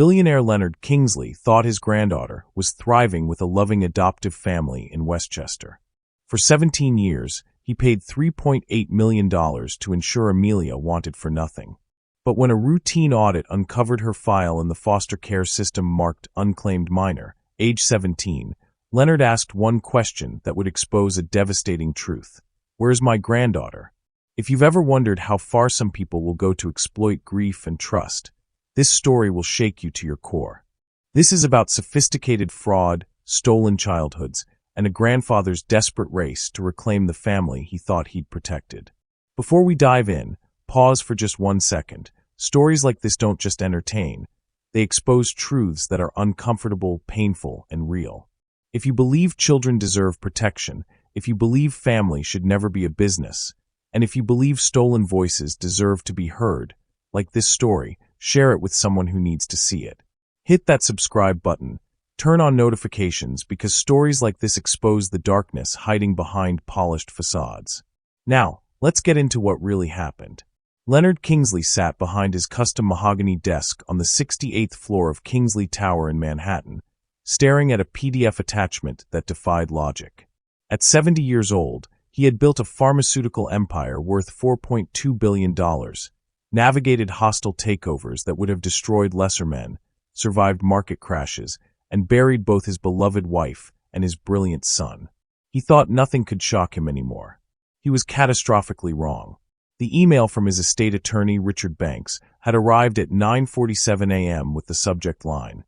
Billionaire Leonard Kingsley thought his granddaughter was thriving with a loving adoptive family in Westchester. For 17 years, he paid $3.8 million to ensure Amelia wanted for nothing. But when a routine audit uncovered her file in the foster care system marked Unclaimed Minor, age 17, Leonard asked one question that would expose a devastating truth. Where's my granddaughter? If you've ever wondered how far some people will go to exploit grief and trust, this story will shake you to your core. This is about sophisticated fraud, stolen childhoods, and a grandfather's desperate race to reclaim the family he thought he'd protected. Before we dive in, pause for just 1 second. Stories like this don't just entertain. They expose truths that are uncomfortable, painful, and real. If you believe children deserve protection, if you believe family should never be a business, and if you believe stolen voices deserve to be heard, like this story, share it with someone who needs to see it. Hit that subscribe button. Turn on notifications because stories like this expose the darkness hiding behind polished facades. Now, let's get into what really happened. Leonard Kingsley sat behind his custom mahogany desk on the 68th floor of Kingsley Tower in Manhattan, staring at a PDF attachment that defied logic. At 70 years old, he had built a pharmaceutical empire worth $4.2 billion, navigated hostile takeovers that would have destroyed lesser men, survived market crashes, and buried both his beloved wife and his brilliant son. He thought nothing could shock him anymore. He was catastrophically wrong. The email from his estate attorney, Richard Banks, had arrived at 9:47 a.m. with the subject line,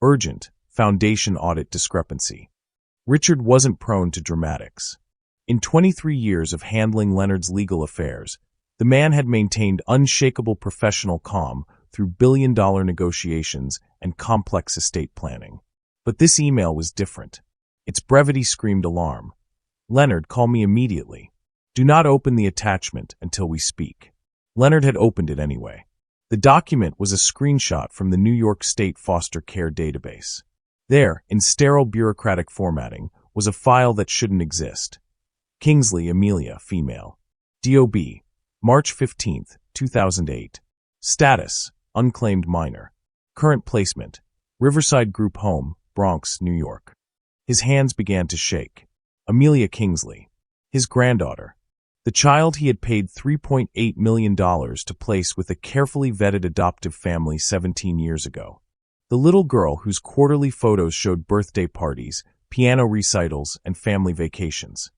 "Urgent, Foundation Audit Discrepancy." Richard wasn't prone to dramatics. In 23 years of handling Leonard's legal affairs, the man had maintained unshakable professional calm through billion-dollar negotiations and complex estate planning. But this email was different. Its brevity screamed alarm. "Leonard, call me immediately. Do not open the attachment until we speak." Leonard had opened it anyway. The document was a screenshot from the New York State foster care database. There, in sterile bureaucratic formatting, was a file that shouldn't exist. Kingsley, Amelia, female. DOB, March 15, 2008. Status, Unclaimed Minor. Current placement, Riverside Group Home, Bronx, New York. His hands began to shake. Amelia Kingsley. His granddaughter. The child he had paid $3.8 million to place with a carefully vetted adoptive family 17 years ago. The little girl whose quarterly photos showed birthday parties, piano recitals, and family vacations.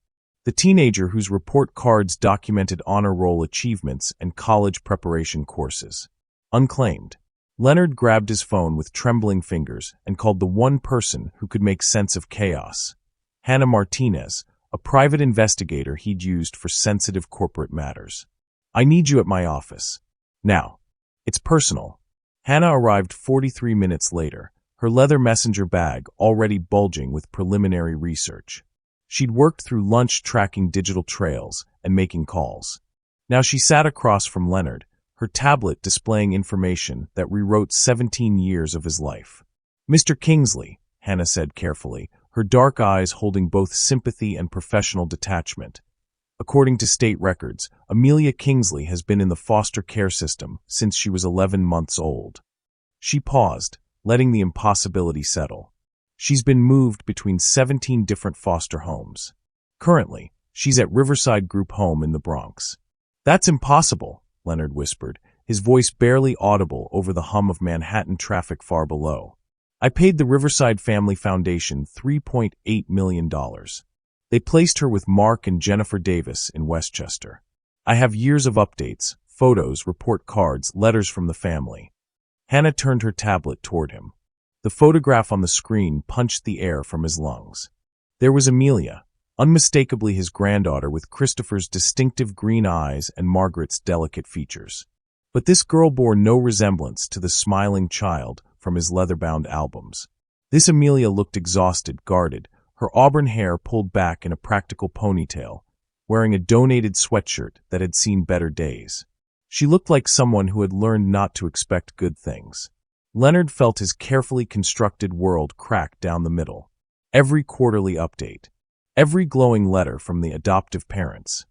The teenager whose report cards documented honor roll achievements and college preparation courses. Unclaimed. Leonard grabbed his phone with trembling fingers and called the one person who could make sense of chaos. Hannah Martinez, a private investigator he'd used for sensitive corporate matters. "I need you at my office. Now. It's personal." Hannah arrived 43 minutes later, her leather messenger bag already bulging with preliminary research. She'd worked through lunch tracking digital trails and making calls. Now she sat across from Leonard, her tablet displaying information that rewrote 17 years of his life. "Mr. Kingsley," Hannah said carefully, her dark eyes holding both sympathy and professional detachment. "According to state records, Amelia Kingsley has been in the foster care system since she was 11 months old." She paused, letting the impossibility settle. "She's been moved between 17 different foster homes. Currently, she's at Riverside Group Home in the Bronx." "That's impossible," Leonard whispered, his voice barely audible over the hum of Manhattan traffic far below. "I paid the Riverside Family Foundation $3.8 million. They placed her with Mark and Jennifer Davis in Westchester. I have years of updates, photos, report cards, letters from the family." Hannah turned her tablet toward him. The photograph on the screen punched the air from his lungs. There was Amelia, unmistakably his granddaughter with Christopher's distinctive green eyes and Margaret's delicate features. But this girl bore no resemblance to the smiling child from his leather-bound albums. This Amelia looked exhausted, guarded, her auburn hair pulled back in a practical ponytail, wearing a donated sweatshirt that had seen better days. She looked like someone who had learned not to expect good things. Leonard felt his carefully constructed world crack down the middle. Every quarterly update, every glowing letter from the adoptive parents,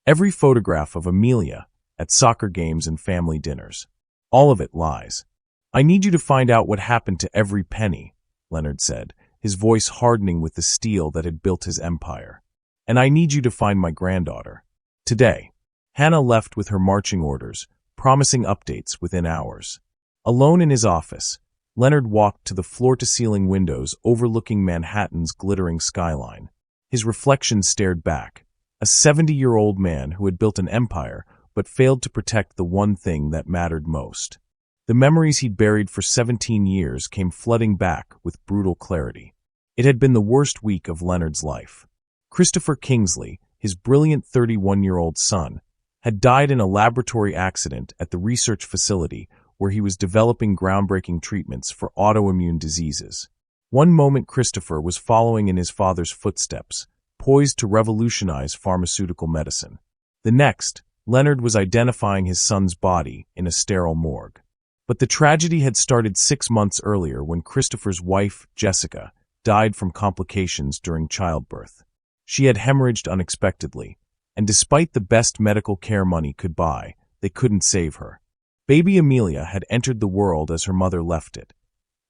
every photograph of Amelia at soccer games and family dinners. All of it lies. "I need you to find out what happened to every penny," Leonard said, his voice hardening with the steel that had built his empire. "And I need you to find my granddaughter. Today." Hannah left with her marching orders, promising updates within hours. Alone in his office, Leonard walked to the floor-to-ceiling windows overlooking Manhattan's glittering skyline. His reflection stared back, a 70-year-old man who had built an empire but failed to protect the one thing that mattered most. The memories he'd buried for 17 years came flooding back with brutal clarity. It had been the worst week of Leonard's life. Christopher Kingsley, his brilliant 31-year-old son, had died in a laboratory accident at the research facility where he was developing groundbreaking treatments for autoimmune diseases. One moment Christopher was following in his father's footsteps, poised to revolutionize pharmaceutical medicine. The next, Leonard was identifying his son's body in a sterile morgue. But the tragedy had started 6 months earlier when Christopher's wife, Jessica, died from complications during childbirth. She had hemorrhaged unexpectedly, and despite the best medical care money could buy, they couldn't save her. Baby Amelia had entered the world as her mother left it,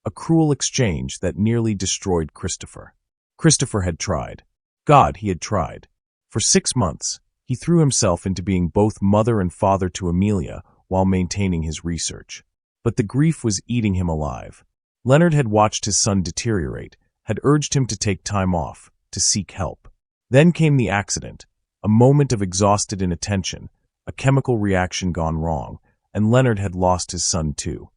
a cruel exchange that nearly destroyed Christopher. Christopher had tried. God, he had tried. For 6 months, he threw himself into being both mother and father to Amelia while maintaining his research. But the grief was eating him alive. Leonard had watched his son deteriorate, had urged him to take time off, to seek help. Then came the accident, a moment of exhausted inattention, a chemical reaction gone wrong, and Leonard had lost his son too.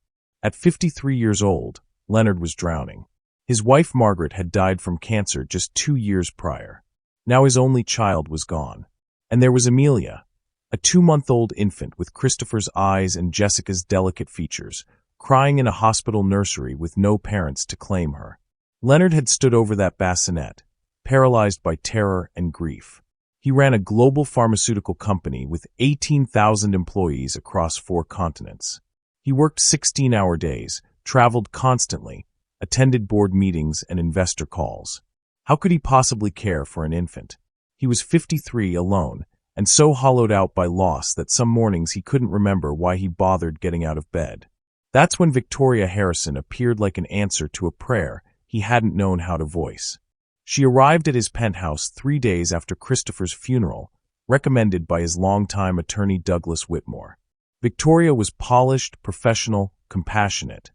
At 53 years old, Leonard was drowning. His wife Margaret had died from cancer just 2 years prior. Now his only child was gone. And there was Amelia, a 2-month-old infant with Christopher's eyes and Jessica's delicate features, crying in a hospital nursery with no parents to claim her. Leonard had stood over that bassinet, paralyzed by terror and grief. He ran a global pharmaceutical company with 18,000 employees across 4 continents. He worked 16-hour days, traveled constantly, attended board meetings and investor calls. How could he possibly care for an infant? He was 53, alone, and so hollowed out by loss that some mornings he couldn't remember why he bothered getting out of bed. That's when Victoria Harrison appeared like an answer to a prayer he hadn't known how to voice. She arrived at his penthouse 3 days after Christopher's funeral, recommended by his longtime attorney Douglas Whitmore. Victoria was polished, professional, compassionate.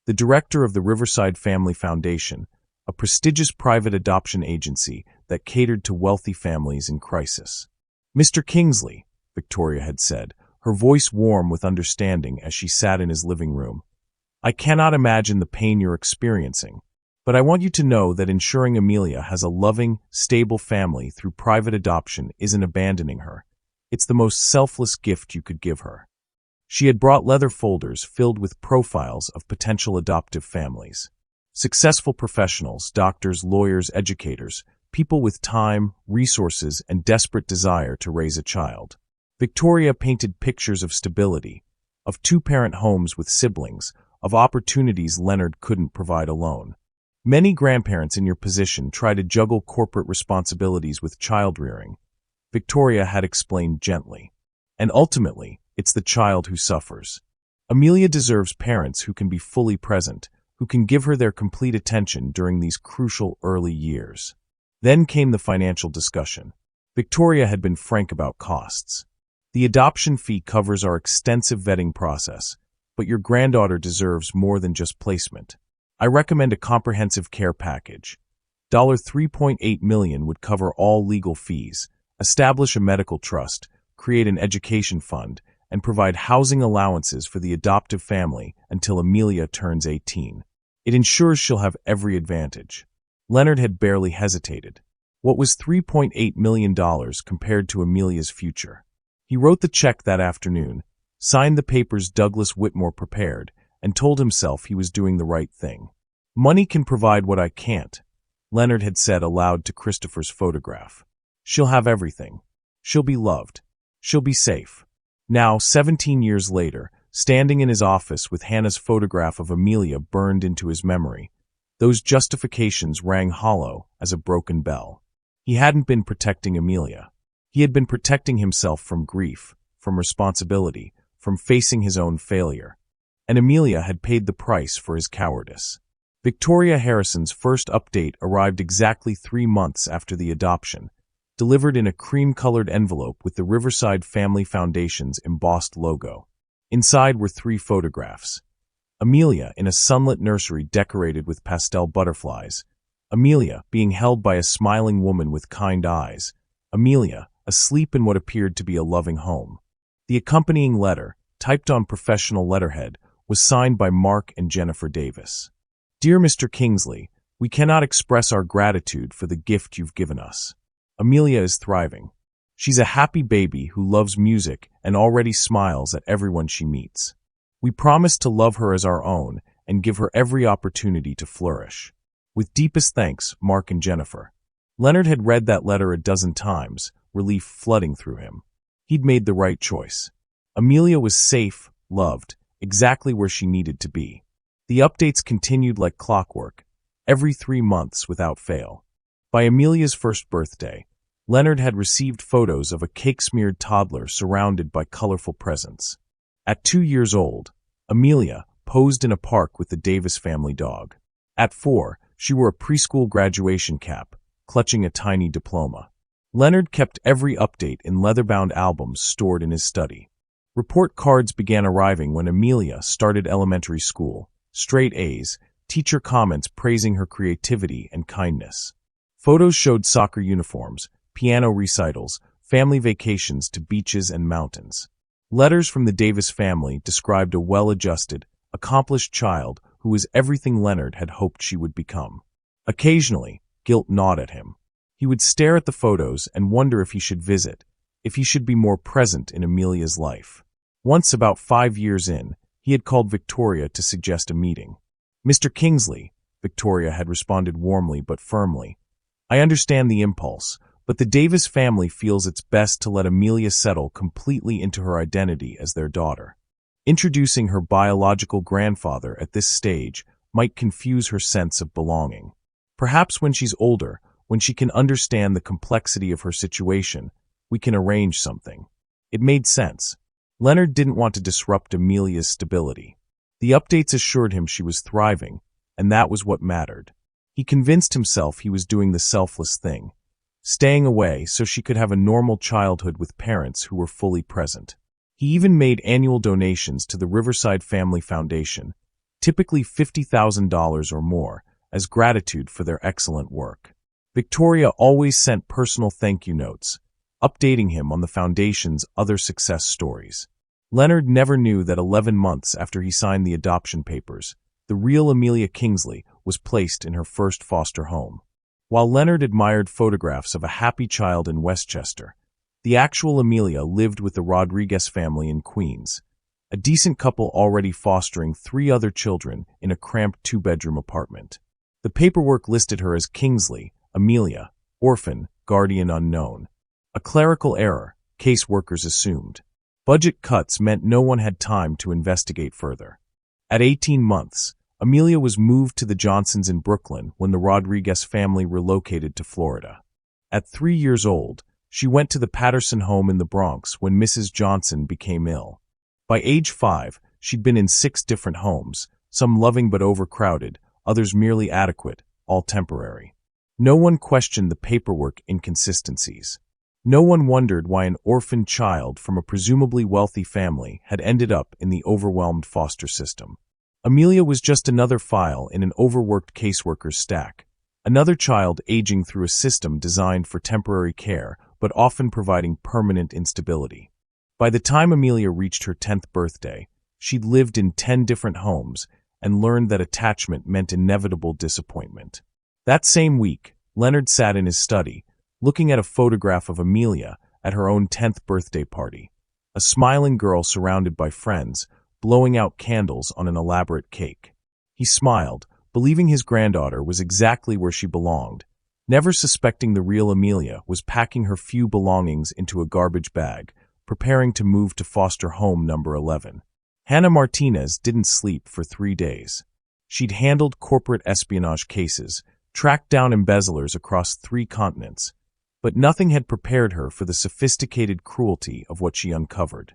The director of the Riverside Family Foundation, a prestigious private adoption agency that catered to wealthy families in crisis. "Mr. Kingsley," Victoria had said, her voice warm with understanding as she sat in his living room, "I cannot imagine the pain you're experiencing. But I want you to know that ensuring Amelia has a loving, stable family through private adoption isn't abandoning her. It's the most selfless gift you could give her." She had brought leather folders filled with profiles of potential adoptive families. Successful professionals, doctors, lawyers, educators, people with time, resources, and desperate desire to raise a child. Victoria painted pictures of stability, of 2-parent homes with siblings, of opportunities Leonard couldn't provide alone. Many grandparents in your position try to juggle corporate responsibilities with child-rearing, Victoria had explained gently. And ultimately, it's the child who suffers. Amelia deserves parents who can be fully present, who can give her their complete attention during these crucial early years. Then came the financial discussion. Victoria had been frank about costs. "The adoption fee covers our extensive vetting process, but your granddaughter deserves more than just placement. I recommend a comprehensive care package. $3.8 million would cover all legal fees, establish a medical trust, create an education fund, and provide housing allowances for the adoptive family until Amelia turns 18. It ensures she'll have every advantage." Leonard had barely hesitated. What was $3.8 million compared to Amelia's future? He wrote the check that afternoon, signed the papers Douglas Whitmore prepared, and told himself he was doing the right thing. "Money can provide what I can't," Leonard had said aloud to Christopher's photograph. "She'll have everything. She'll be loved. She'll be safe." Now, 17 years later, standing in his office with Hannah's photograph of Amelia burned into his memory, those justifications rang hollow as a broken bell. He hadn't been protecting Amelia. He had been protecting himself from grief, from responsibility, from facing his own failure. and Amelia had paid the price for his cowardice. Victoria Harrison's first update arrived exactly 3 months after the adoption, delivered in a cream-colored envelope with the Riverside Family Foundation's embossed logo. Inside were 3 photographs. Amelia in a sunlit nursery decorated with pastel butterflies. Amelia being held by a smiling woman with kind eyes. Amelia asleep in what appeared to be a loving home. The accompanying letter, typed on professional letterhead, was signed by Mark and Jennifer Davis. Dear Mr. Kingsley, we cannot express our gratitude for the gift you've given us. Amelia is thriving. She's a happy baby who loves music and already smiles at everyone she meets. We promise to love her as our own and give her every opportunity to flourish. With deepest thanks, Mark and Jennifer. Leonard had read that letter a dozen times, relief flooding through him. He'd made the right choice. Amelia was safe, loved, exactly where she needed to be. The updates continued like clockwork, every 3 months without fail. By Amelia's first birthday, Leonard had received photos of a cake-smeared toddler surrounded by colorful presents. At 2 years old, Amelia posed in a park with the Davis family dog. At 4, she wore a preschool graduation cap, clutching a tiny diploma. Leonard kept every update in leather-bound albums stored in his study. Report cards began arriving when Amelia started elementary school. Straight A's, teacher comments praising her creativity and kindness. Photos showed soccer uniforms, piano recitals, family vacations to beaches and mountains. Letters from the Davis family described a well-adjusted, accomplished child who was everything Leonard had hoped she would become. Occasionally, guilt gnawed at him. He would stare at the photos and wonder if he should visit, if he should be more present in Amelia's life. Once, about 5 years in, he had called Victoria to suggest a meeting. Mr. Kingsley, Victoria had responded warmly but firmly. I understand the impulse, but the Davis family feels it's best to let Amelia settle completely into her identity as their daughter. Introducing her biological grandfather at this stage might confuse her sense of belonging. Perhaps when she's older, when she can understand the complexity of her situation, we can arrange something. It made sense. Leonard didn't want to disrupt Amelia's stability. The updates assured him she was thriving, and that was what mattered. He convinced himself he was doing the selfless thing, staying away so she could have a normal childhood with parents who were fully present. He even made annual donations to the Riverside Family Foundation, typically $50,000 or more, as gratitude for their excellent work. Victoria always sent personal thank you notes, updating him on the foundation's other success stories. Leonard never knew that 11 months after he signed the adoption papers, the real Amelia Kingsley was placed in her first foster home. While Leonard admired photographs of a happy child in Westchester, the actual Amelia lived with the Rodriguez family in Queens, a decent couple already fostering 3 other children in a cramped 2-bedroom apartment. The paperwork listed her as Kingsley, Amelia, orphan, guardian unknown. A clerical error, caseworkers assumed. Budget cuts meant no one had time to investigate further. At 18 months, Amelia was moved to the Johnsons in Brooklyn when the Rodriguez family relocated to Florida. At 3 years old, she went to the Patterson home in the Bronx when Mrs. Johnson became ill. By age 5, she'd been in 6 different homes, some loving but overcrowded, others merely adequate, all temporary. No one questioned the paperwork inconsistencies. No one wondered why an orphaned child from a presumably wealthy family had ended up in the overwhelmed foster system. Amelia was just another file in an overworked caseworker's stack, another child aging through a system designed for temporary care but often providing permanent instability. By the time Amelia reached her 10th birthday, she'd lived in 10 different homes and learned that attachment meant inevitable disappointment. That same week, Leonard sat in his study, looking at a photograph of Amelia at her own 10th birthday party, a smiling girl surrounded by friends, blowing out candles on an elaborate cake. He smiled, believing his granddaughter was exactly where she belonged, never suspecting the real Amelia was packing her few belongings into a garbage bag, preparing to move to foster home number 11. Hannah Martinez didn't sleep for 3 days. She'd handled corporate espionage cases, tracked down embezzlers across 3 continents, but nothing had prepared her for the sophisticated cruelty of what she uncovered.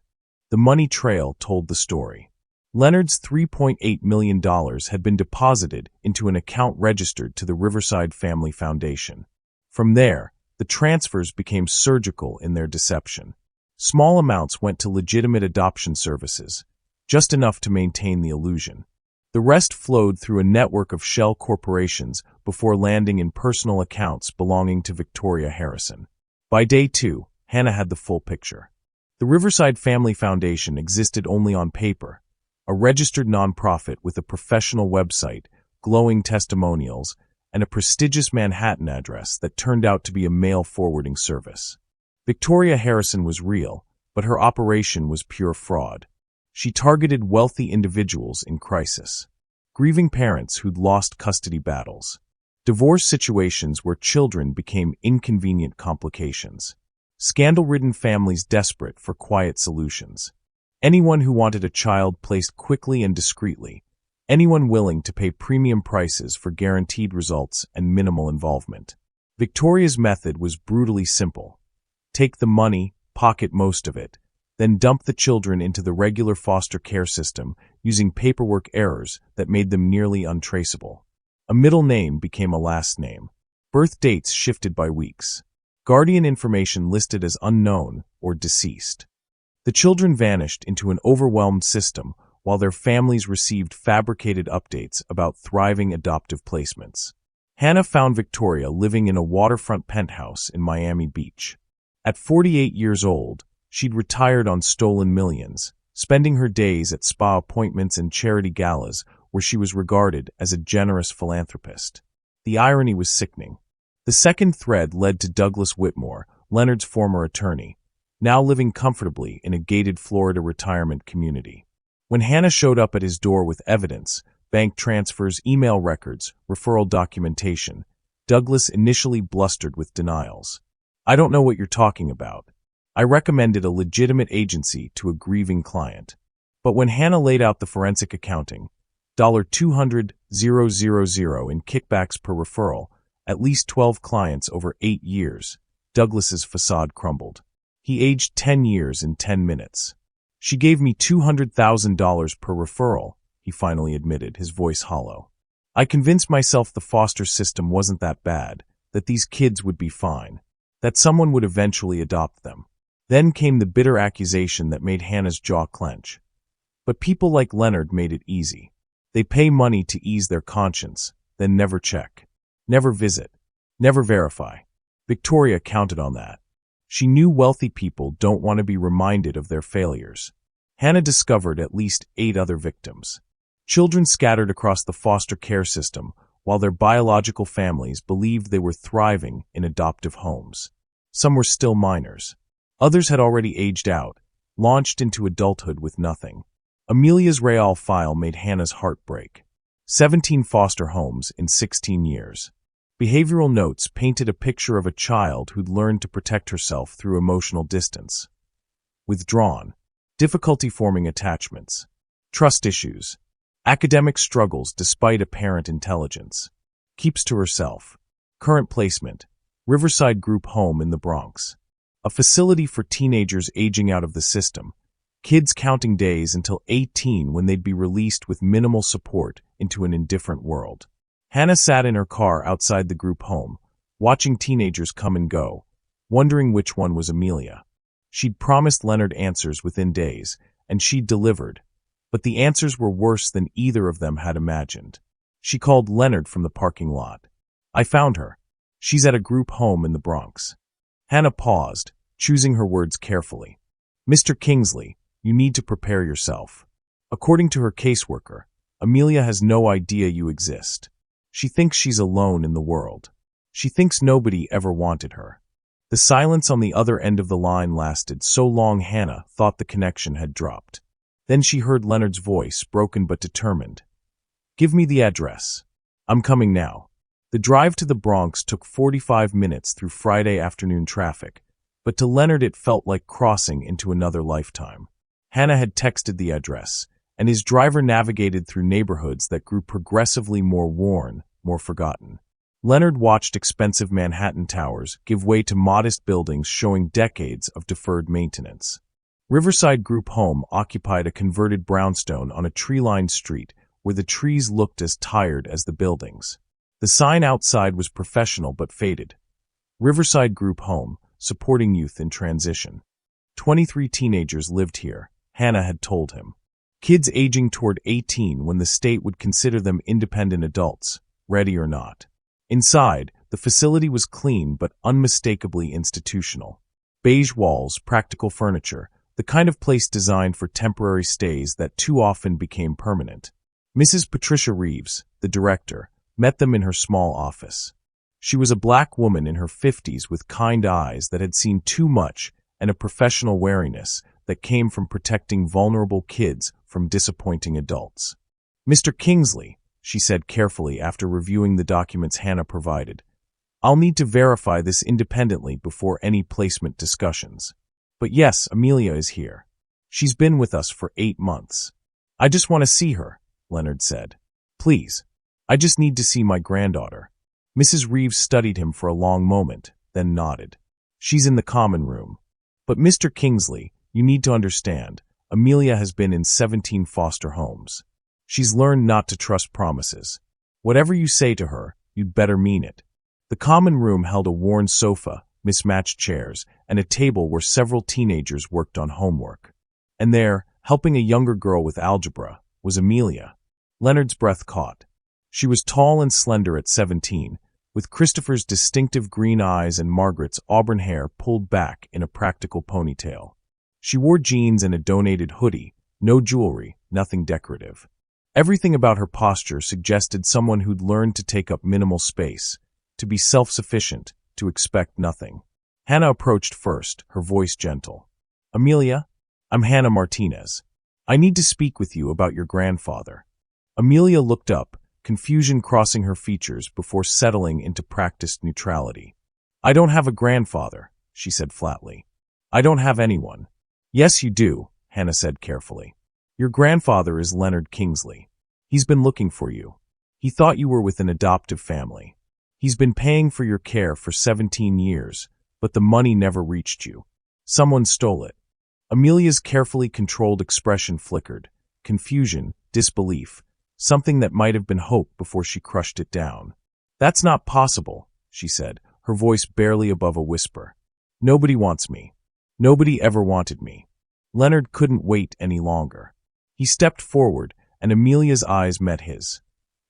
The money trail told the story. Leonard's $3.8 million had been deposited into an account registered to the Riverside Family Foundation. From there, the transfers became surgical in their deception. Small amounts went to legitimate adoption services, just enough to maintain the illusion. The rest flowed through a network of shell corporations before landing in personal accounts belonging to Victoria Harrison. By day 2, Hannah had the full picture. The Riverside Family Foundation existed only on paper, a registered nonprofit with a professional website, glowing testimonials, and a prestigious Manhattan address that turned out to be a mail forwarding service. Victoria Harrison was real, but her operation was pure fraud. She targeted wealthy individuals in crisis, grieving parents who'd lost custody battles, divorce situations where children became inconvenient complications, scandal-ridden families desperate for quiet solutions. Anyone who wanted a child placed quickly and discreetly, anyone willing to pay premium prices for guaranteed results and minimal involvement. Victoria's method was brutally simple. Take the money, pocket most of it, then dump the children into the regular foster care system using paperwork errors that made them nearly untraceable. A middle name became a last name. Birth dates shifted by weeks. Guardian information listed as unknown or deceased. The children vanished into an overwhelmed system while their families received fabricated updates about thriving adoptive placements. Hannah found Victoria living in a waterfront penthouse in Miami Beach. At 48 years old, she'd retired on stolen millions, spending her days at spa appointments and charity galas where she was regarded as a generous philanthropist. The irony was sickening. The second thread led to Douglas Whitmore, Leonard's former attorney, now living comfortably in a gated Florida retirement community. When Hannah showed up at his door with evidence, bank transfers, email records, referral documentation, Douglas initially blustered with denials. "I don't know what you're talking about. I recommended a legitimate agency to a grieving client." But when Hannah laid out the forensic accounting, $200,000 in kickbacks per referral, at least 12 clients over 8 years, Douglas's facade crumbled. He aged 10 years in 10 minutes. "She gave me $200,000 per referral," he finally admitted, his voice hollow. "I convinced myself the foster system wasn't that bad, that these kids would be fine, that someone would eventually adopt them." Then came the bitter accusation that made Hannah's jaw clench. But people like Leonard made it easy. They pay money to ease their conscience, then never check, never visit, never verify. Victoria counted on that. She knew wealthy people don't want to be reminded of their failures. Hannah discovered at least 8 other victims. Children scattered across the foster care system while their biological families believed they were thriving in adoptive homes. Some were still minors. Others had already aged out, launched into adulthood with nothing. Amelia's Real file made Hannah's heart break. 17 foster homes in 16 years. Behavioral notes painted a picture of a child who'd learned to protect herself through emotional distance. Withdrawn, difficulty forming attachments, trust issues, academic struggles despite apparent intelligence, keeps to herself, current placement, Riverside Group Home in the Bronx, a facility for teenagers aging out of the system, kids counting days until 18 when they'd be released with minimal support into an indifferent world. Hannah sat in her car outside the group home, watching teenagers come and go, wondering which one was Amelia. She'd promised Leonard answers within days, and she'd delivered, but the answers were worse than either of them had imagined. She called Leonard from the parking lot. "I found her. She's at a group home in the Bronx." Hannah paused, choosing her words carefully. "Mr. Kingsley, you need to prepare yourself. According to her caseworker, Amelia has no idea you exist. She thinks she's alone in the world. She thinks nobody ever wanted her." The silence on the other end of the line lasted so long Hannah thought the connection had dropped. Then she heard Leonard's voice, broken but determined. "Give me the address. I'm coming now." The drive to the Bronx took 45 minutes through Friday afternoon traffic, but to Leonard it felt like crossing into another lifetime. Hannah had texted the address, and his driver navigated through neighborhoods that grew progressively more worn, more forgotten. Leonard watched expensive Manhattan towers give way to modest buildings showing decades of deferred maintenance. Riverside Group Home occupied a converted brownstone on a tree-lined street where the trees looked as tired as the buildings. The sign outside was professional but faded. Riverside Group Home, supporting youth in transition. 23 teenagers lived here, Hannah had told him. Kids aging toward 18 when the state would consider them independent adults, ready or not. Inside, the facility was clean but unmistakably institutional. Beige walls, practical furniture, the kind of place designed for temporary stays that too often became permanent. Mrs. Patricia Reeves, the director, met them in her small office. She was a black woman in her 50s with kind eyes that had seen too much and a professional wariness that came from protecting vulnerable kids from disappointing adults. "Mr. Kingsley," she said carefully after reviewing the documents Hannah provided, "I'll need to verify this independently before any placement discussions. But yes, Amelia is here. She's been with us for 8 months. I just want to see her," Leonard said. "Please. I just need to see my granddaughter." Mrs. Reeves studied him for a long moment, then nodded. "She's in the common room. But Mr. Kingsley, you need to understand, Amelia has been in 17 foster homes. She's learned not to trust promises. Whatever you say to her, you'd better mean it." The common room held a worn sofa, mismatched chairs, and a table where several teenagers worked on homework. And there, helping a younger girl with algebra, was Amelia. Leonard's breath caught. She was tall and slender at 17, with Christopher's distinctive green eyes and Margaret's auburn hair pulled back in a practical ponytail. She wore jeans and a donated hoodie, no jewelry, nothing decorative. Everything about her posture suggested someone who'd learned to take up minimal space, to be self-sufficient, to expect nothing. Hannah approached first, her voice gentle. "Amelia, I'm Hannah Martinez. I need to speak with you about your grandfather." Amelia looked up, confusion crossing her features before settling into practiced neutrality. "I don't have a grandfather," she said flatly. "I don't have anyone." "Yes, you do," Hannah said carefully. "Your grandfather is Leonard Kingsley. He's been looking for you. He thought you were with an adoptive family. He's been paying for your care for 17 years, but the money never reached you. Someone stole it." Amelia's carefully controlled expression flickered. Confusion, disbelief, something that might have been hope before she crushed it down. "That's not possible," she said, her voice barely above a whisper. "Nobody wants me. Nobody ever wanted me." Leonard couldn't wait any longer. He stepped forward, and Amelia's eyes met his.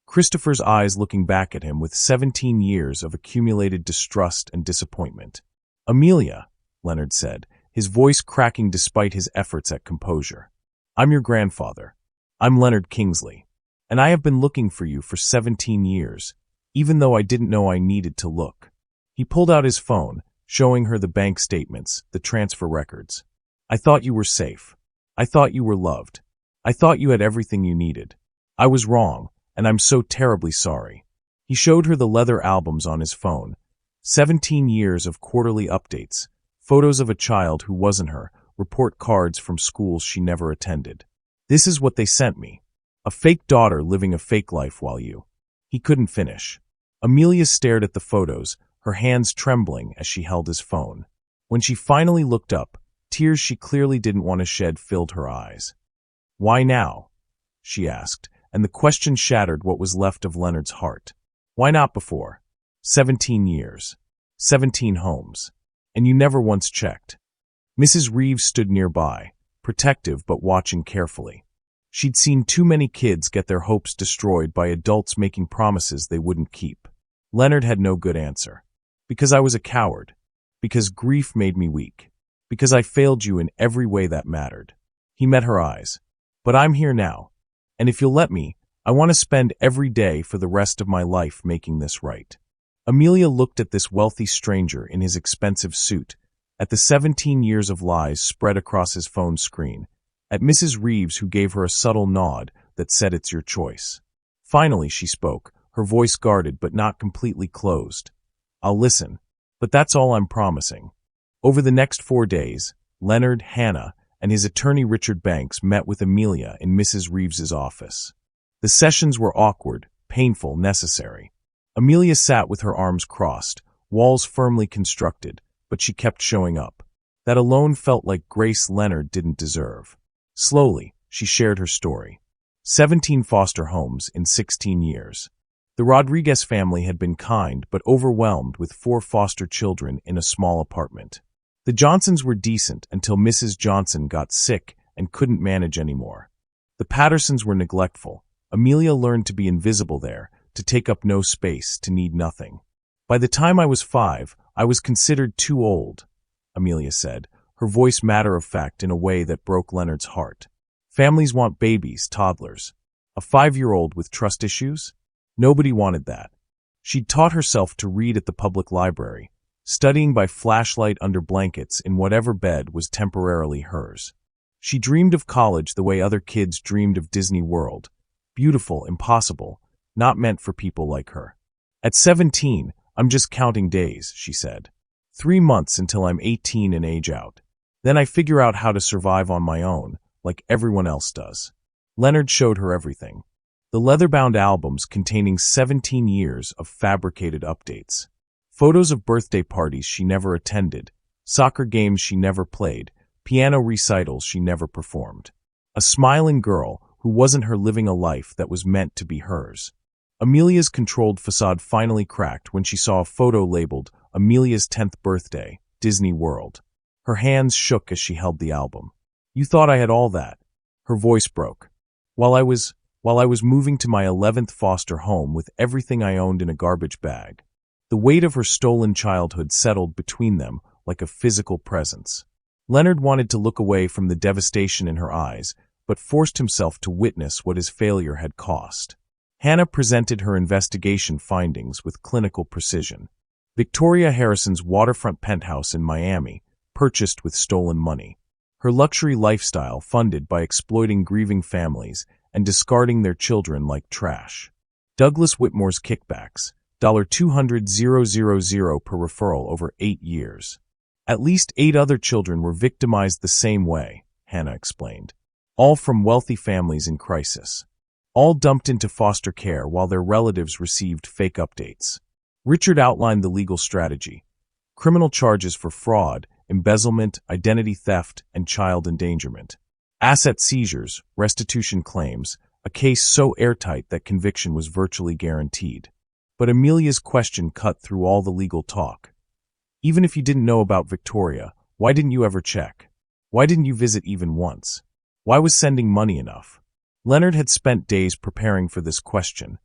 Christopher's eyes looking back at him with 17 years of accumulated distrust and disappointment. "Amelia," Leonard said, his voice cracking despite his efforts at composure. "I'm your grandfather. I'm Leonard Kingsley. And I have been looking for you for 17 years, even though I didn't know I needed to look." He pulled out his phone, showing her the bank statements, the transfer records. "I thought you were safe. I thought you were loved. I thought you had everything you needed. I was wrong, and I'm so terribly sorry." He showed her the leather albums on his phone. 17 years of quarterly updates, photos of a child who wasn't her, report cards from schools she never attended. "This is what they sent me. A fake daughter living a fake life while you..." He couldn't finish. Amelia stared at the photos, her hands trembling as she held his phone. When she finally looked up, tears she clearly didn't want to shed filled her eyes. "Why now?" she asked, and the question shattered what was left of Leonard's heart. "Why not before? 17 years. 17 homes. And you never once checked." Mrs. Reeves stood nearby, protective but watching carefully. She'd seen too many kids get their hopes destroyed by adults making promises they wouldn't keep. Leonard had no good answer. "Because I was a coward. Because grief made me weak. Because I failed you in every way that mattered." He met her eyes. "But I'm here now. And if you'll let me, I want to spend every day for the rest of my life making this right." Amelia looked at this wealthy stranger in his expensive suit, at the 17 years of lies spread across his phone screen, at Mrs. Reeves who gave her a subtle nod that said it's your choice. Finally she spoke, her voice guarded but not completely closed. "I'll listen, but that's all I'm promising." Over the next 4 days, Leonard, Hannah, and his attorney Richard Banks met with Amelia in Mrs. Reeves's office. The sessions were awkward, painful, necessary. Amelia sat with her arms crossed, walls firmly constructed, but she kept showing up. That alone felt like grace Leonard didn't deserve. Slowly, she shared her story. 17 foster homes in 16 years. The Rodriguez family had been kind but overwhelmed with 4 foster children in a small apartment. The Johnsons were decent until Mrs. Johnson got sick and couldn't manage anymore. The Pattersons were neglectful. Amelia learned to be invisible there, to take up no space, to need nothing. By the time I was 5, I was considered too old, Amelia said, her voice matter-of-fact in a way that broke Leonard's heart. Families want babies, toddlers. A 5-year-old with trust issues? Nobody wanted that. She'd taught herself to read at the public library, studying by flashlight under blankets in whatever bed was temporarily hers. She dreamed of college the way other kids dreamed of Disney World. Beautiful, impossible, not meant for people like her. At 17, I'm just counting days, she said. 3 months until I'm 18 and age out. Then I figure out how to survive on my own, like everyone else does. Leonard showed her everything. The leather-bound albums containing 17 years of fabricated updates. Photos of birthday parties she never attended, soccer games she never played, piano recitals she never performed. A smiling girl who wasn't her living a life that was meant to be hers. Amelia's controlled facade finally cracked when she saw a photo labeled Amelia's 10th birthday, Disney World. Her hands shook as she held the album. You thought I had all that. Her voice broke. While I was moving to my 11th foster home with everything I owned in a garbage bag. The weight of her stolen childhood settled between them like a physical presence. Leonard wanted to look away from the devastation in her eyes, but forced himself to witness what his failure had cost. Hannah presented her investigation findings with clinical precision. Victoria Harrison's waterfront penthouse in Miami, purchased with stolen money. Her luxury lifestyle funded by exploiting grieving families and discarding their children like trash. Douglas Whitmore's kickbacks, $200,000 per referral over 8 years. At least 8 other children were victimized the same way, Hannah explained. All from wealthy families in crisis. All dumped into foster care while their relatives received fake updates. Richard outlined the legal strategy. Criminal charges for fraud, embezzlement, identity theft, and child endangerment. Asset seizures, restitution claims, a case so airtight that conviction was virtually guaranteed. But Amelia's question cut through all the legal talk. Even if you didn't know about Victoria, why didn't you ever check? Why didn't you visit even once? Why was sending money enough? Leonard had spent days preparing for this question,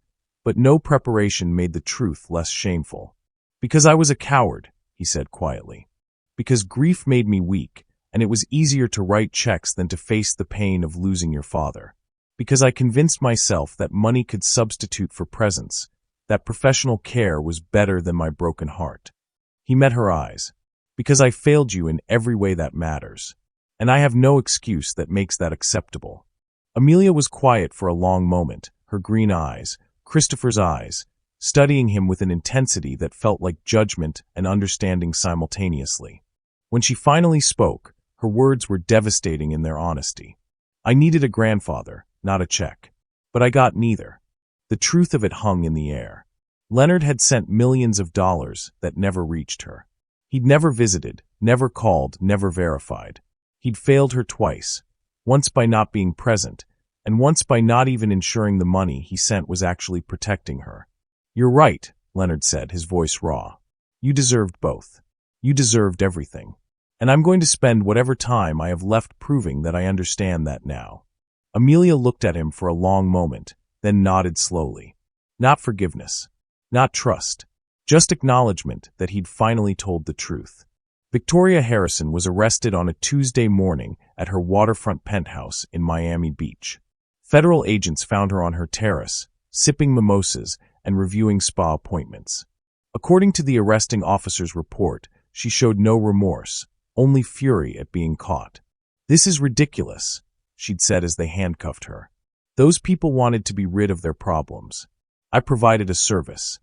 but no preparation made the truth less shameful. Because I was a coward, he said quietly. Because grief made me weak, and it was easier to write checks than to face the pain of losing your father. Because I convinced myself that money could substitute for presence, that professional care was better than my broken heart. He met her eyes. Because I failed you in every way that matters. And I have no excuse that makes that acceptable. Amelia was quiet for a long moment, her green eyes, Christopher's eyes, studying him with an intensity that felt like judgment and understanding simultaneously. When she finally spoke, her words were devastating in their honesty. I needed a grandfather, not a check. But I got neither. The truth of it hung in the air. Leonard had sent millions of dollars that never reached her. He'd never visited, never called, never verified. He'd failed her twice, once by not being present, and once by not even ensuring the money he sent was actually protecting her. You're right, Leonard said, his voice raw. You deserved both. You deserved everything. And I'm going to spend whatever time I have left proving that I understand that now. Amelia looked at him for a long moment, then nodded slowly. Not forgiveness. Not trust. Just acknowledgement that he'd finally told the truth. Victoria Harrison was arrested on a Tuesday morning at her waterfront penthouse in Miami Beach. Federal agents found her on her terrace, sipping mimosas and reviewing spa appointments. According to the arresting officer's report, she showed no remorse, only fury at being caught. This is ridiculous, she'd said as they handcuffed her. Those people wanted to be rid of their problems. I provided a service.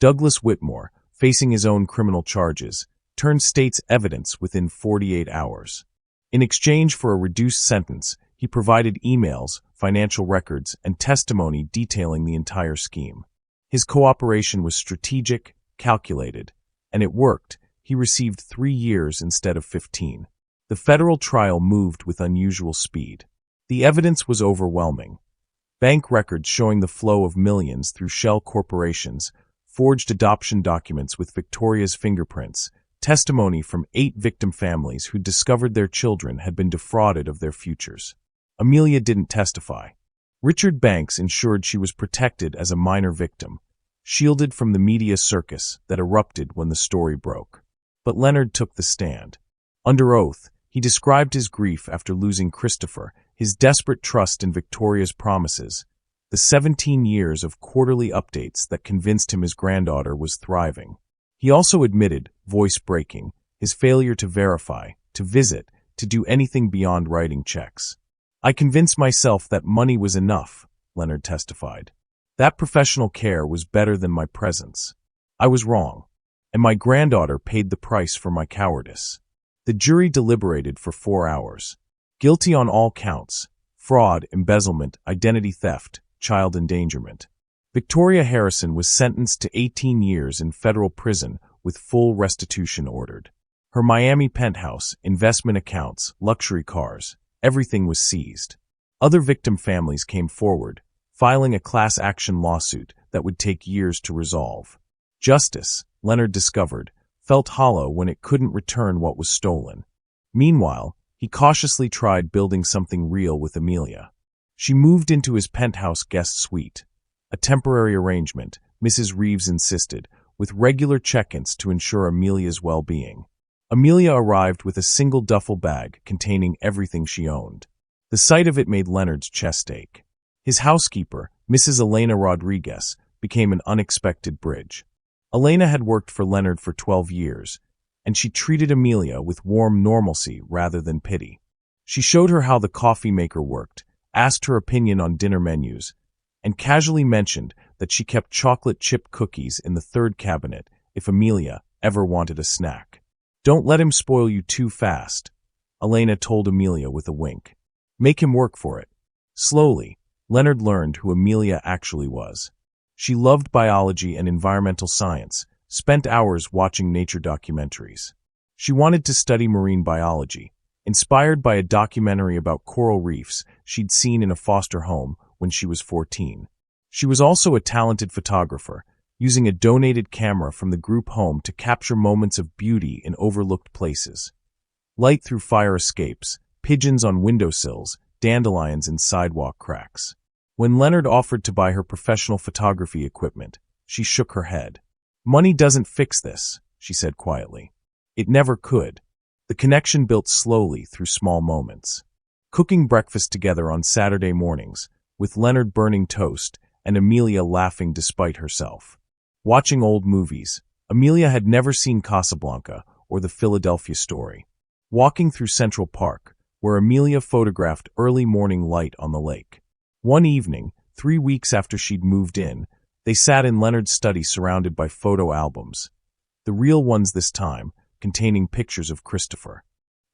Douglas Whitmore, facing his own criminal charges, turned state's evidence within 48 hours. In exchange for a reduced sentence, he provided emails, financial records, and testimony detailing the entire scheme. His cooperation was strategic, calculated, and it worked. He received 3 years instead of 15. The federal trial moved with unusual speed. The evidence was overwhelming. Bank records showing the flow of millions through shell corporations, forged adoption documents with Victoria's fingerprints, testimony from 8 victim families who discovered their children had been defrauded of their futures. Amelia didn't testify. Richard Banks ensured she was protected as a minor victim, shielded from the media circus that erupted when the story broke. But Leonard took the stand. Under oath, he described his grief after losing Christopher, his desperate trust in Victoria's promises, the 17 years of quarterly updates that convinced him his granddaughter was thriving. He also admitted, voice breaking, his failure to verify, to visit, to do anything beyond writing checks. "I convinced myself that money was enough," Leonard testified. "That professional care was better than my presence. I was wrong, and my granddaughter paid the price for my cowardice." The jury deliberated for 4 hours. Guilty on all counts: fraud, embezzlement, identity theft, child endangerment. Victoria Harrison was sentenced to 18 years in federal prison with full restitution ordered. Her Miami penthouse, investment accounts, luxury cars, everything was seized. Other victim families came forward, filing a class action lawsuit that would take years to resolve. Justice, Leonard discovered, felt hollow when it couldn't return what was stolen. Meanwhile, he cautiously tried building something real with Amelia. She moved into his penthouse guest suite. A temporary arrangement, Mrs. Reeves insisted, with regular check-ins to ensure Amelia's well-being. Amelia arrived with a single duffel bag containing everything she owned. The sight of it made Leonard's chest ache. His housekeeper, Mrs. Elena Rodriguez, became an unexpected bridge. Elena had worked for Leonard for 12 years, and she treated Amelia with warm normalcy rather than pity. She showed her how the coffee maker worked, asked her opinion on dinner menus, and casually mentioned that she kept chocolate chip cookies in the third cabinet if Amelia ever wanted a snack. "Don't let him spoil you too fast," Elena told Amelia with a wink. "Make him work for it." Slowly, Leonard learned who Amelia actually was. She loved biology and environmental science, spent hours watching nature documentaries. She wanted to study marine biology, inspired by a documentary about coral reefs she'd seen in a foster home when she was 14. She was also a talented photographer, using a donated camera from the group home to capture moments of beauty in overlooked places. Light through fire escapes, pigeons on windowsills, dandelions in sidewalk cracks. When Leonard offered to buy her professional photography equipment, she shook her head. "Money doesn't fix this," she said quietly. It never could. The connection built slowly through small moments. Cooking breakfast together on Saturday mornings, with Leonard burning toast and Amelia laughing despite herself. Watching old movies, Amelia had never seen Casablanca or the Philadelphia Story. Walking through Central Park, where Amelia photographed early morning light on the lake. One evening, 3 weeks after she'd moved in, they sat in Leonard's study surrounded by photo albums. The real ones this time, containing pictures of Christopher.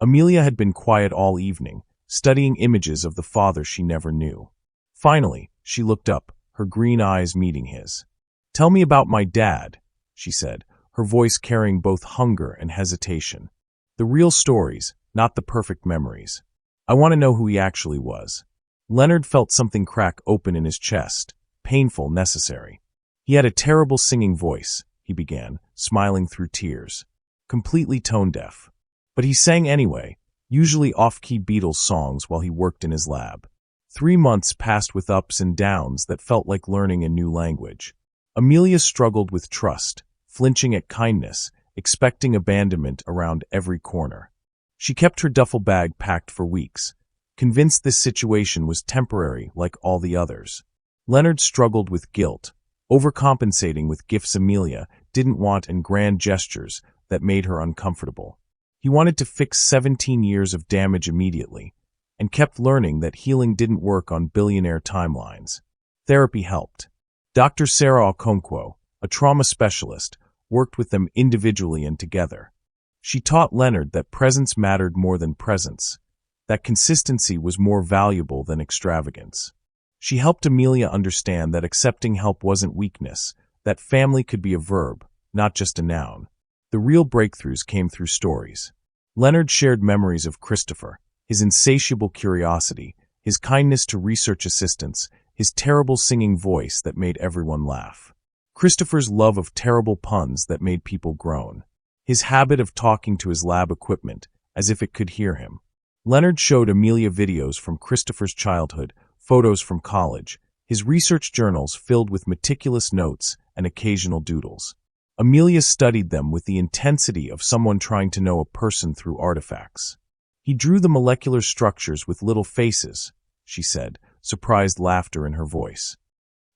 Amelia had been quiet all evening, studying images of the father she never knew. Finally, she looked up, her green eyes meeting his. "Tell me about my dad," she said, her voice carrying both hunger and hesitation. "The real stories, not the perfect memories. I want to know who he actually was." Leonard felt something crack open in his chest, painful, necessary. "He had a terrible singing voice," he began, smiling through tears. "Completely tone-deaf. But he sang anyway, usually off-key Beatles songs while he worked in his lab. 3 months passed with ups and downs that felt like learning a new language. Amelia struggled with trust, flinching at kindness, expecting abandonment around every corner. She kept her duffel bag packed for weeks, convinced this situation was temporary like all the others. Leonard struggled with guilt, overcompensating with gifts Amelia didn't want and grand gestures that made her uncomfortable. He wanted to fix 17 years of damage immediately, and kept learning that healing didn't work on billionaire timelines. Therapy helped. Dr. Sarah Okonkwo, a trauma specialist, worked with them individually and together. She taught Leonard that presence mattered more than presence, that consistency was more valuable than extravagance. She helped Amelia understand that accepting help wasn't weakness, that family could be a verb, not just a noun. The real breakthroughs came through stories. Leonard shared memories of Christopher, his insatiable curiosity, his kindness to research assistants, his terrible singing voice that made everyone laugh. Christopher's love of terrible puns that made people groan. His habit of talking to his lab equipment as if it could hear him. Leonard showed Amelia videos from Christopher's childhood, photos from college, his research journals filled with meticulous notes and occasional doodles. Amelia studied them with the intensity of someone trying to know a person through artifacts. He drew the molecular structures with little faces, she said, surprised laughter in her voice.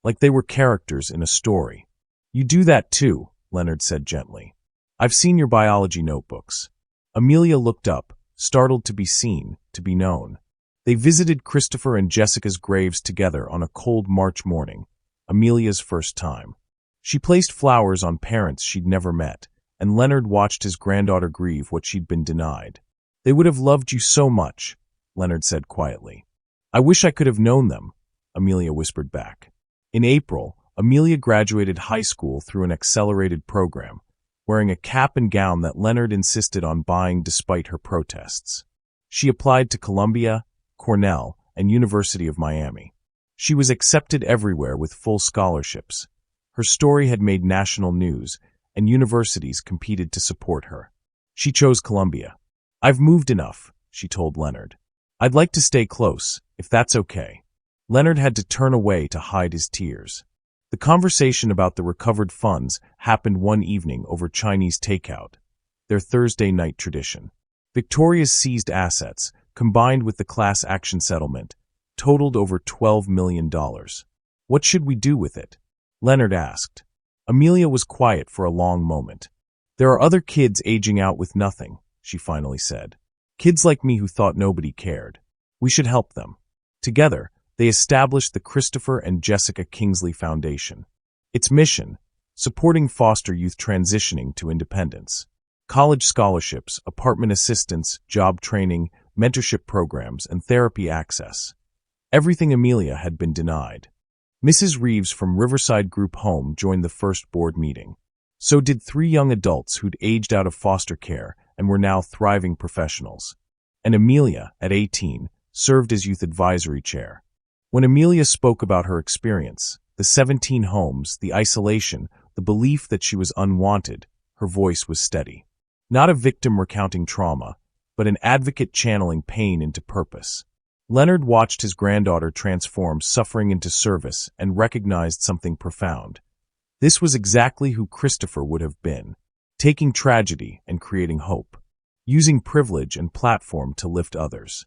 Like they were characters in a story. You do that too, Leonard said gently. I've seen your biology notebooks. Amelia looked up, startled to be seen, to be known. They visited Christopher and Jessica's graves together on a cold March morning, Amelia's first time. She placed flowers on parents she'd never met, and Leonard watched his granddaughter grieve what she'd been denied. They would have loved you so much, Leonard said quietly. I wish I could have known them, Amelia whispered back. In April, Amelia graduated high school through an accelerated program, wearing a cap and gown that Leonard insisted on buying despite her protests. She applied to Columbia, Cornell, and University of Miami. She was accepted everywhere with full scholarships. Her story had made national news, and universities competed to support her. She chose Columbia. I've moved enough, she told Leonard. I'd like to stay close, if that's okay. Leonard had to turn away to hide his tears. The conversation about the recovered funds happened one evening over Chinese takeout, their Thursday night tradition. Victoria's seized assets, combined with the class action settlement, totaled over $12 million. What should we do with it? Leonard asked. Amelia was quiet for a long moment. There are other kids aging out with nothing, she finally said. Kids like me who thought nobody cared. We should help them. Together, they established the Christopher and Jessica Kingsley Foundation. Its mission, supporting foster youth transitioning to independence. College scholarships, apartment assistance, job training, mentorship programs, and therapy access. Everything Amelia had been denied. Mrs. Reeves from Riverside Group Home joined the first board meeting. So did 3 young adults who'd aged out of foster care and were now thriving professionals. And Amelia, at 18, served as youth advisory chair. When Amelia spoke about her experience, the 17 homes, the isolation, the belief that she was unwanted, her voice was steady. Not a victim recounting trauma, but an advocate channeling pain into purpose. Leonard watched his granddaughter transform suffering into service and recognized something profound. This was exactly who Christopher would have been, taking tragedy and creating hope, using privilege and platform to lift others.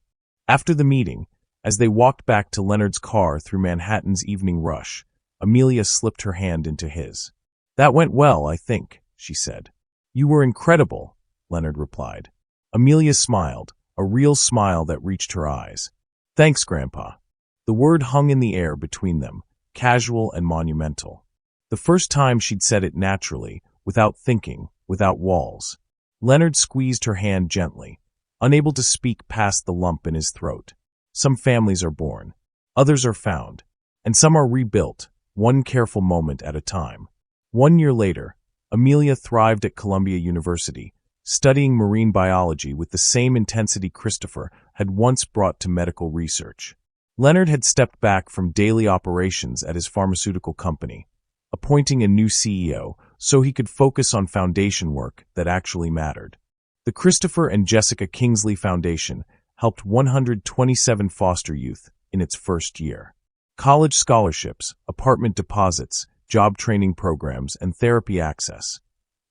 After the meeting, as they walked back to Leonard's car through Manhattan's evening rush, Amelia slipped her hand into his. That went well, I think, she said. You were incredible, Leonard replied. Amelia smiled, a real smile that reached her eyes. Thanks, Grandpa. The word hung in the air between them, casual and monumental. The first time she'd said it naturally, without thinking, without walls. Leonard squeezed her hand gently, unable to speak past the lump in his throat. Some families are born, others are found, and some are rebuilt, one careful moment at a time. 1 year later, Amelia thrived at Columbia University, studying marine biology with the same intensity Christopher had once brought to medical research. Leonard had stepped back from daily operations at his pharmaceutical company, appointing a new CEO so he could focus on foundation work that actually mattered. The Christopher and Jessica Kingsley Foundation helped 127 foster youth in its first year. College scholarships, apartment deposits, job training programs, and therapy access.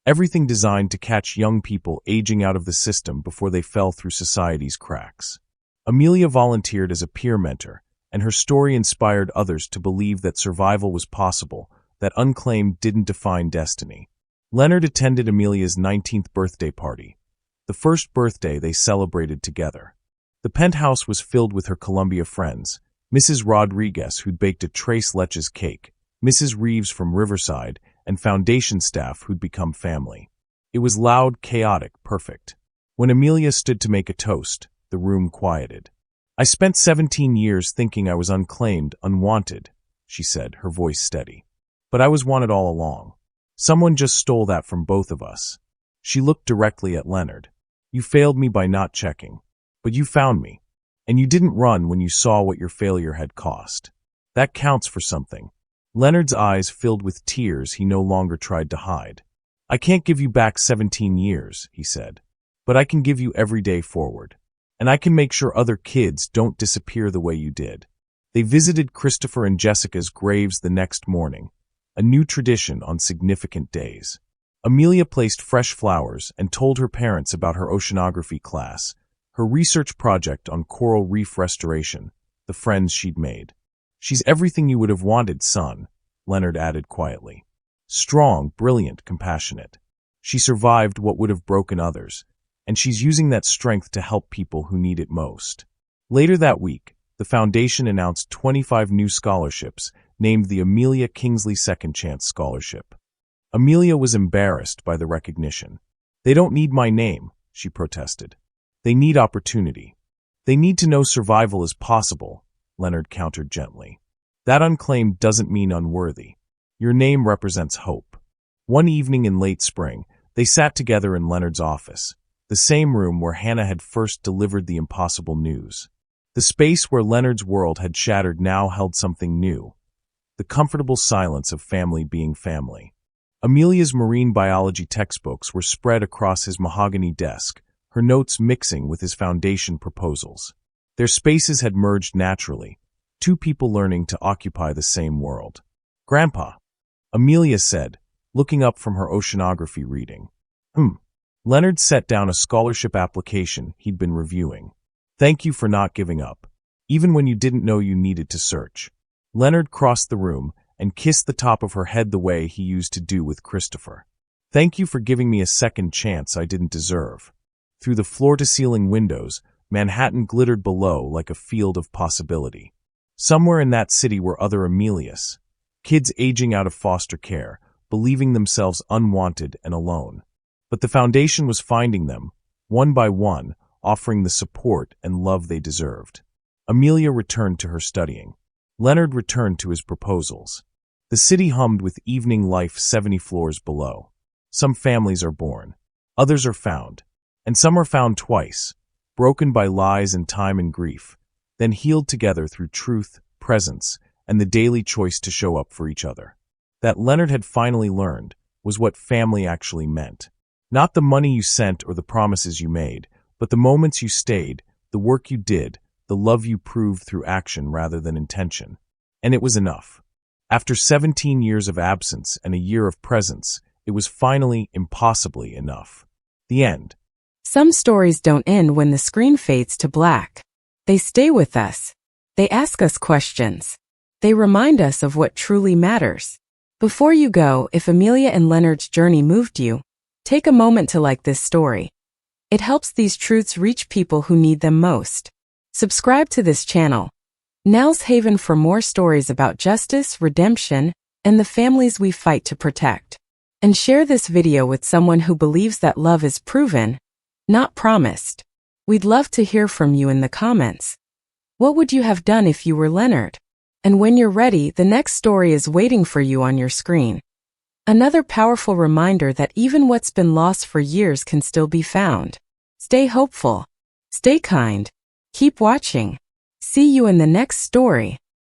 Everything designed to catch young people aging out of the system before they fell through society's cracks. Amelia volunteered as a peer mentor, and her story inspired others to believe that survival was possible, that unclaimed didn't define destiny. Leonard attended Amelia's 19th birthday party, the first birthday they celebrated together. The penthouse was filled with her Columbia friends, Mrs. Rodriguez, who'd baked a tres leches cake, Mrs. Reeves from Riverside, and foundation staff who'd become family. It was loud, chaotic, perfect. When Amelia stood to make a toast, the room quieted. I spent 17 years thinking I was unclaimed, unwanted, she said, her voice steady. But I was wanted all along. Someone just stole that from both of us. She looked directly at Leonard. You failed me by not checking. But you found me. And you didn't run when you saw what your failure had cost. That counts for something. Leonard's eyes filled with tears he no longer tried to hide. I can't give you back 17 years, he said. But I can give you every day forward. And I can make sure other kids don't disappear the way you did. They visited Christopher and Jessica's graves the next morning, a new tradition on significant days. Amelia placed fresh flowers and told her parents about her oceanography class, her research project on coral reef restoration, the friends she'd made. She's everything you would have wanted, son, Leonard added quietly. Strong, brilliant, compassionate. She survived what would have broken others, and she's using that strength to help people who need it most. Later that week, the foundation announced 25 new scholarships, named the Amelia Kingsley Second Chance Scholarship. Amelia was embarrassed by the recognition. They don't need my name, she protested. They need opportunity. They need to know survival is possible, Leonard countered gently. That unclaimed doesn't mean unworthy. Your name represents hope. One evening in late spring, they sat together in Leonard's office, the same room where Hannah had first delivered the impossible news. The space where Leonard's world had shattered now held something new, the comfortable silence of family being family. Amelia's marine biology textbooks were spread across his mahogany desk, her notes mixing with his foundation proposals. Their spaces had merged naturally, two people learning to occupy the same world. Grandpa, Amelia said, looking up from her oceanography reading. Leonard set down a scholarship application he'd been reviewing. Thank you for not giving up, even when you didn't know you needed to search. Leonard crossed the room and kissed the top of her head the way he used to do with Christopher. Thank you for giving me a second chance I didn't deserve. Through the floor-to-ceiling windows, Manhattan glittered below like a field of possibility. Somewhere in that city were other Amelias, kids aging out of foster care, believing themselves unwanted and alone. But the foundation was finding them, one by one, offering the support and love they deserved. Amelia returned to her studying. Leonard returned to his proposals. The city hummed with evening life 70 floors below. Some families are born, others are found, and some are found twice, broken by lies and time and grief, then healed together through truth, presence, and the daily choice to show up for each other. That Leonard had finally learned was what family actually meant. Not the money you sent or the promises you made, but the moments you stayed, the work you did, the love you proved through action rather than intention. And it was enough. After 17 years of absence and a year of presence, it was finally, impossibly enough. The end. Some stories don't end when the screen fades to black. They stay with us. They ask us questions. They remind us of what truly matters. Before you go, if Amelia and Leonard's journey moved you, take a moment to like this story. It helps these truths reach people who need them most. Subscribe to this channel, Nell's Haven, for more stories about justice, redemption, and the families we fight to protect. And share this video with someone who believes that love is proven, not promised. We'd love to hear from you in the comments. What would you have done if you were Leonard? And when you're ready, the next story is waiting for you on your screen. Another powerful reminder that even what's been lost for years can still be found. Stay hopeful. Stay kind. Keep watching. See you in the next story.